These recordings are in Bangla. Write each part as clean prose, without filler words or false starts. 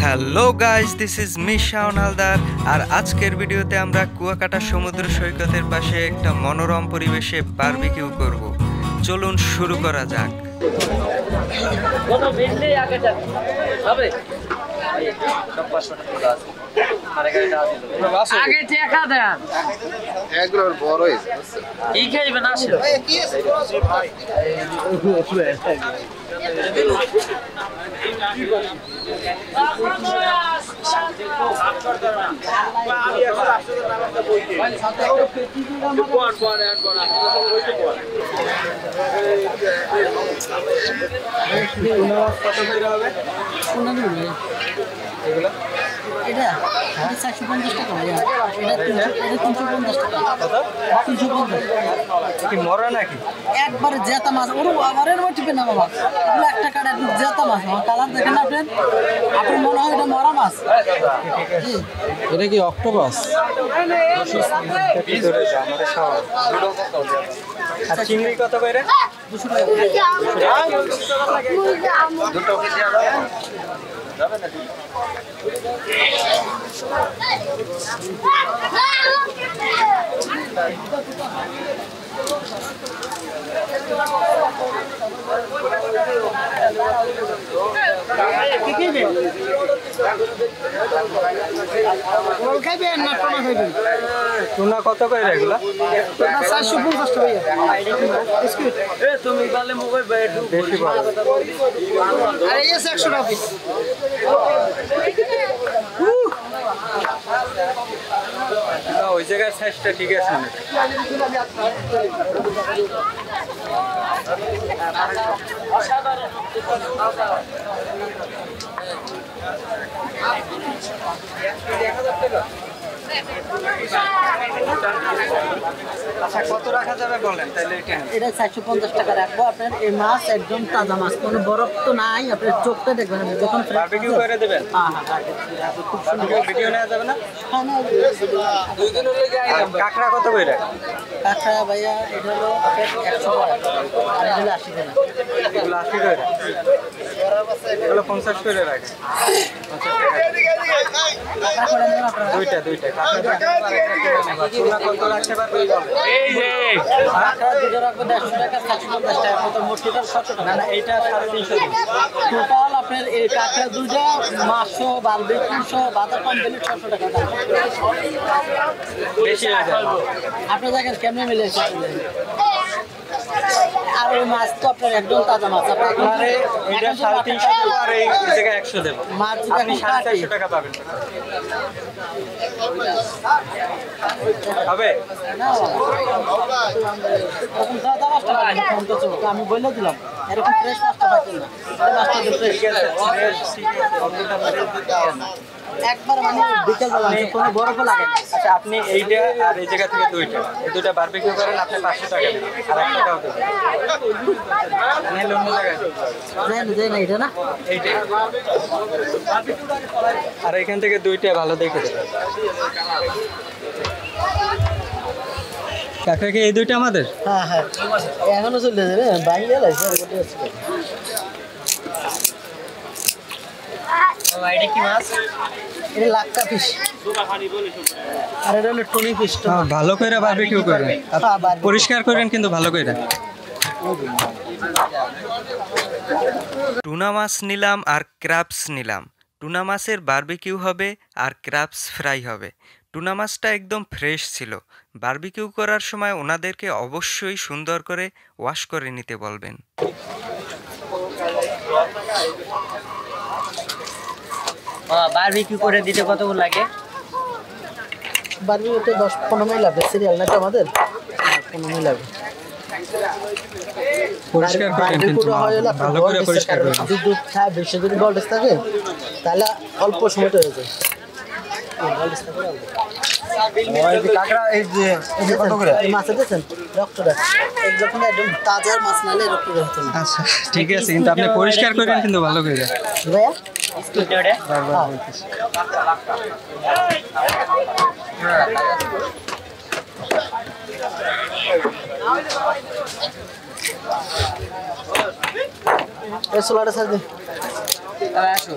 Hello guys, this is me Shaon Haldar. আর আজকের ভিডিওতে আমরা কুয়াকাটা সমুদ্র সৈকতের পাশে একটা মনোরম পরিবেশে বারবিকিউ করব। চলুন শুরু করা যাক। আগে টেকা দেন এগুলোর বড় কি খাইবেন আসেন এটা 450 টাকা ভাইয়া, এটা 350 টাকা। 350 কি মরা নাকি? একবারে জেতা মাছ, ওর আমারের মধ্যে টিপে না বাবা, এগুলো একটা কাটা জেতা মাছ। কালার দেখেন আপনি, আপনার মনে হয় এটা মরা মাছ। এটা কি অক্টোপাস? আর চিংড়ি কত করে? 200 টাকা। দুটো কেজি যাবে না? টুনা কত করে এগুলা? 450 টাকা। তুমি তাহলে মোবাইল বেশি বড়। আর এই 100 টাকা পিস। ওই জায়গার সাইজটা ঠিক আছে না? আচ্ছা, কত রাখা যাবে বলেন তাহলে? এটা 450 টাকা রাখবো। আপনার এই মাছ একদম তাজা মাছ, কোনো বরফ তো নাই। আপনার চোখটা দেখবেন, যখন বারবিকিউ করে দেবেন। খুব সুন্দর ভিডিও নেওয়া যাবে না? হ্যাঁ, কাঁকড়া কত করে? কাঁকড়া ভাইয়া এটা হলো আপনার 100 টাকা, আর এটা হলো 80 টাকা। এগুলো 80 করে, এগুলো 50 করে রাখে। 50 টাকা দুইটা কাঁকড়া কত রাখতে পারবে? এই যে কাঁকড়া দুটো রাখবো 150 টাকা, 450 টাকা। কত মোট টোটাল 700 টাকা। না, এইটা 350 টোটাল আপনার এই কাঁকড়া দুটো মাছসহ বারবিকিউ সহ বাজার কমপ্লিট 600 টাকা। বেশি হয়ে যাবে। আপনি দেখেন কেমনে মিলেছে। আর ওই মাছ তো আপনার একদম তাজা মাছ। আপনারে এইটা 350 টাকা, আর এই জায়গায় 100 দেব। মাছ আপনি 450 টাকা পাবেন। হবে? আমি বলে দিলাম এরকম ফ্রেশ মাছটা পাচ্ছেন না। মাছটা ফ্রেশ একবার, মানে বিকেলবেলা কোনো বরফ লাগে না। আচ্ছা, আপনি এইটা আর এই জায়গা থেকে দুইটা, এই দুইটা বারবিকিউ করেন, আপনি 500 টাকা নেবেন, আর 1 টাকাও দেবেন। অন্য জায়গায় যাই না এটা না, এইটা। আর এখান থেকে দুইটা ভালো দেখে দেবেন। কাকা কি এই দুইটা আমাদের? হ্যাঁ হ্যাঁ, এখনো চলে যাবে বাইরে লাগছে। এটা কি মাছ? এটা লাক্কা ফিশ, আর এটা হলো টুনি ফিশ। ভালো করে বারবিকিউ করেন, পরিষ্কার করেন কিন্তু ভালো করে। টুনা মাছ নিলাম আর ক্র্যাবস নিলাম। টুনা মাছের বারবিকিউ হবে আর ক্র্যাবস ফ্রাই হবে। টুনা মাছটা একদম ফ্রেশ ছিল। বারবিকিউ করার সময় ওনাদেরকে অবশ্যই সুন্দর করে ওয়াশ করে নিতে বলবেন। বারবিকিউ করে দিতে কতক্ষণ লাগে? বারবিকিউতে 10-15 মিনিট লাগবে। সিরিয়াল না তো আমাদের, 15 মিনিট লাগবে। পরিষ্কার করেন কিন্তু ভালো করে পরিষ্কার করেন। বেশি যদি বলটেস থাকে তাহলে অল্প সময়তে হয়ে যায়। কাঁকড়া এই যে কত করে? মাছ দিয়েছেন রক্তটা যখন একদম তাজা মাছ নালে রক্তটা হতো না। আচ্ছা ঠিক আছে, কিন্তু আপনি পরিষ্কার করেন কিন্তু ভালো করে। ভাইয়া বারবার বলতেছি। এই সোলাটা সাজ দে। আসো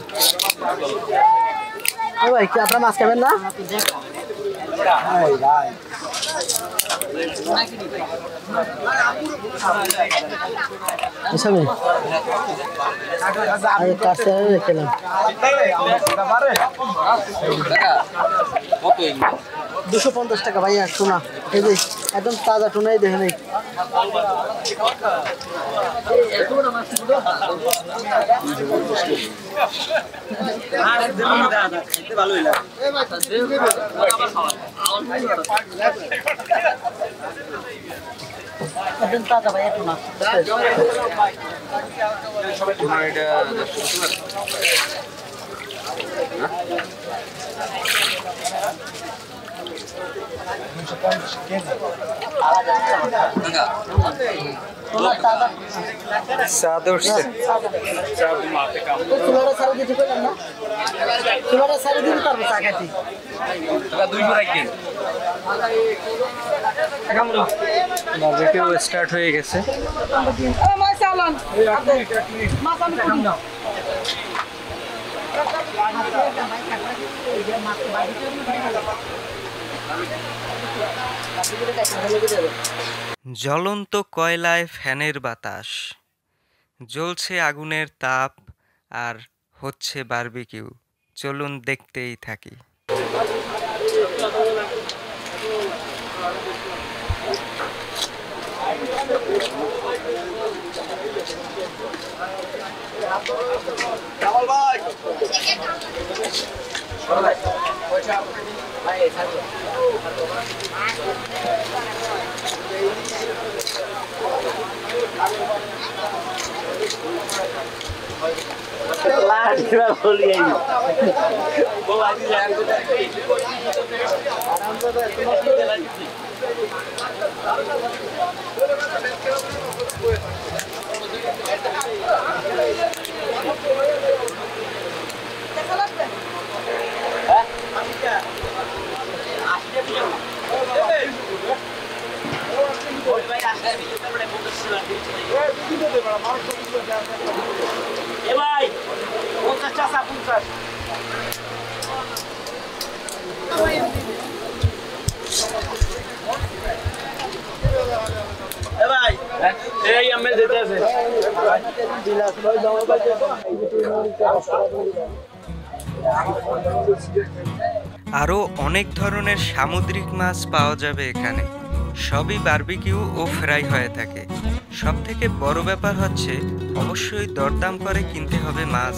ভাই কি আপনারা মাছ খাবেন না? এসবে আগে কাছে রেখেলাম 250 টাকা ভাইয়া টুনা এই যে একদম তাজা টুনাই দেখে নেই একদম তাজা ভাইয়া টুনা চাদর চুলাটা সারা দিতে পারলাম না চুলাটা সারা দিতে পারবো চা খাইতে বারবিকিউ স্টার্ট হয়ে গেছে জ্বলন্ত কয়লায় ফ্যানের বাতাস জ্বলছে আগুনের তাপ আর হচ্ছে বারবিকিউ চলুন দেখতেই থাকি আরও অনেক ধরনের সামুদ্রিক মাছ পাওয়া যাবে এখানে সবই বারবিকিউ ও ফ্রাই হয়ে থাকে সবথেকে বড় ব্যাপার হচ্ছে অবশ্যই দরদাম করে কিনতে হবে মাছ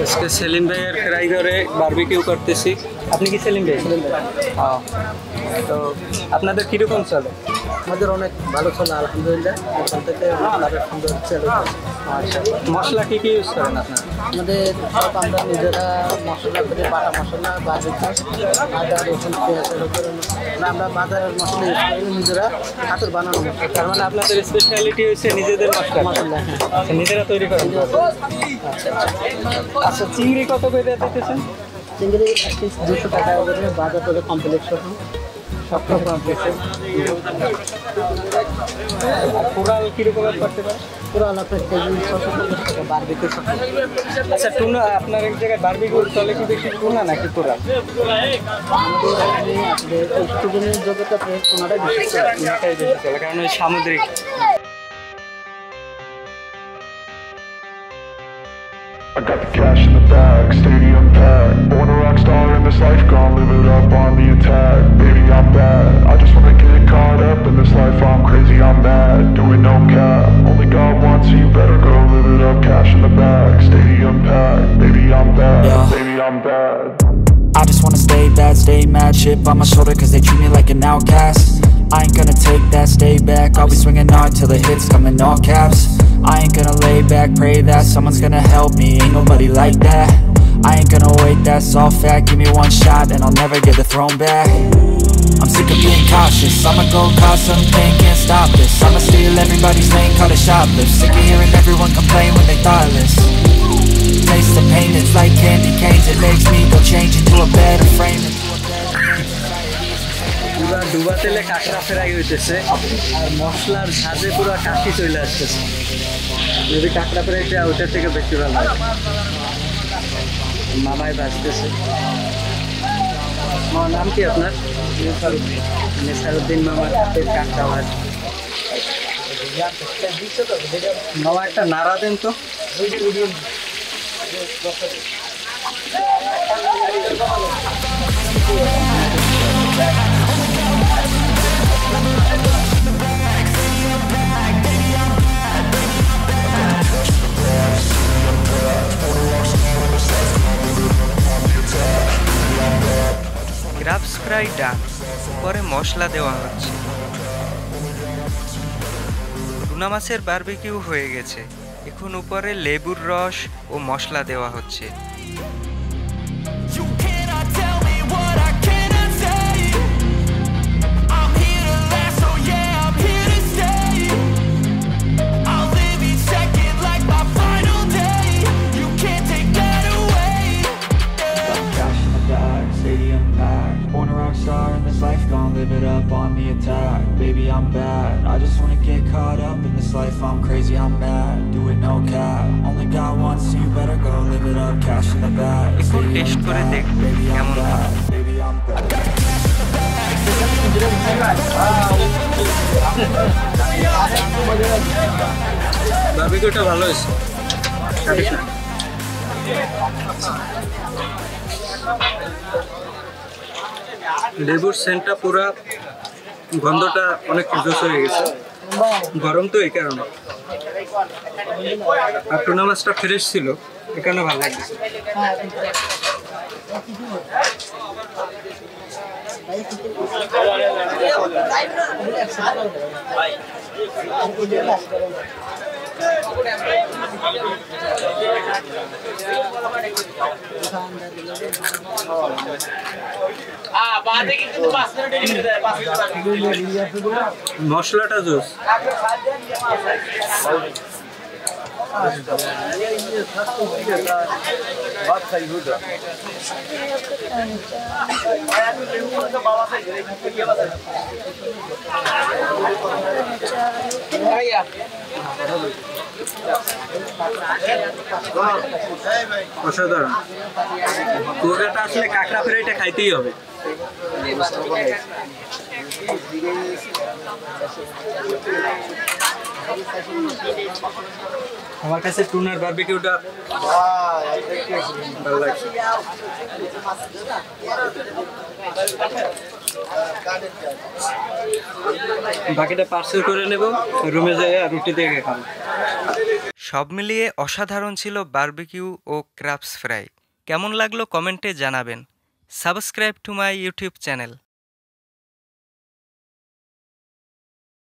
আজকে সেলিম ভাইয়ের ফ্রাই করে বারবিকিউ করতেছি আপনি কি সেলিম ভাই তো আপনাদের কিরকম চলে আমাদের অনেক ভালো চলে আলহামদুলিল্লাহ এখান থেকে লাভের সুন্দর চলে আচ্ছা মশলা কি কি ইউজ করেন আপনারা আমাদের সব আমরা নিজেরা মশলা করে বাটা মশলা বাজার আদা রসুন পেঁয়াজের উপরে আমরা বাজারের মশলা ইউজ করি নিজেরা হাতের বানানো মশলা তার মানে আপনাদের স্পেশালিটি হচ্ছে নিজেদের মশলা আচ্ছা নিজেরা তৈরি করেন আচ্ছা চিংড়ি কত করে দিতেছেন চিংড়ি 200 টাকা করে বাজার করে কমপ্লেক্স সব কোরাল কিরকম করতে পারে কোরাল আপনার কেজি 650 টাকা বারবিকিউ আচ্ছা টুনা আপনার এক জায়গায় বারবিকিউ চলে কি বেশি টুনা নাকি কোরাল আমাদের স্টুডেন্টের জগতে টুনাটাই বেশি চলে কারণ ওই সামুদ্রিক I got the cash in the bag, stadium packed. Born a rock star in this life, gone live it up on the attack. Baby, I'm bad, I just wanna get caught up in this life. I'm crazy, I'm mad, doing no cap. Only God wants, so you better go live it up. Cash in the bag, stadium packed. Baby, I'm bad, baby, I'm bad. I just wanna stay bad, stay mad. Shit on my shoulder cause they treat me like an outcast. I ain't gonna take that, stay back. I'll be swinging hard till the hits come in all caps. I ain't gonna lay back, pray that someone's gonna help me. Ain't nobody like that. I ain't gonna wait, that's all fact. Give me one shot and I'll never get the throne back. I'm sick of being cautious. I'ma go cause something, can't stop this. I'ma steal everybody's lane, call it shoplift. Sick of hearing everyone complain when they thoughtless. Taste the pain, it's like candy canes. It makes me go change into a better frame. পুরা ডুবা তেলে কাঁকড়া ফ্রাই হইতেছে আর মশলার ঝাঁজে পুরো কাশি চলে আসতেছে। যদি কাঁকড়া ফ্রাইটা ওটার থেকে বেশি ভালো লাগে। মামাই বাজতেছে। আমার নাম কি আপনার? নেসারুদ্দিন মামার হাতের কাঁকড়া ভাজ। মামা একটা নাড়া দেন তো। ক্রাবস ফ্রাই ডান, পরে মশলা দেওয়া হচ্ছে। টুনা মাছের বারবিকিউ হয়ে গেছে, এখন উপরে লেবুর রস ও মশলা দেওয়া হচ্ছে। You cannot tell me what I cannot say. I'm here to last, so yeah, I'm here to stay. I'll live each second like my final day. You can't take that away. Cash in the bag, stadium packed. Born a rock star in this life, gon' live it up on the attack. Baby, I'm bad. I just wanna get caught up in this life. I'm crazy, I'm mad. Do it no cap. Only got one, so you better go live it up. Cash in the bag. এখন টেস্ট করে দেখ কেমন হয়। বারবিকিউটা ভালো হয়েছে। লেবুর সেন্টটা পুরা, গন্ধটা অনেক জোস হয়ে গেছে। গরম তো এই কারণে, আর টুনা মাছটা ফ্রেশ ছিল, এই কারণে ভালো লাগছে। মশলাটা জোস। অসাধারণ। কুয়াকাটা আসলে কাঁকড়া ফ্রাইটা খাইতেই হবে। আমার কাছে টুনার বারবিকিউটা ভালো লাগছে। বাকিটা পার্সেল করে নেব, রুমে যেয়ে রুটি দিয়ে খাবো। সব মিলিয়ে অসাধারণ ছিল বারবিকিউ ও ক্রাবস ফ্রাই। কেমন লাগলো কমেন্টে জানাবেন। Subscribe to my YouTube channel.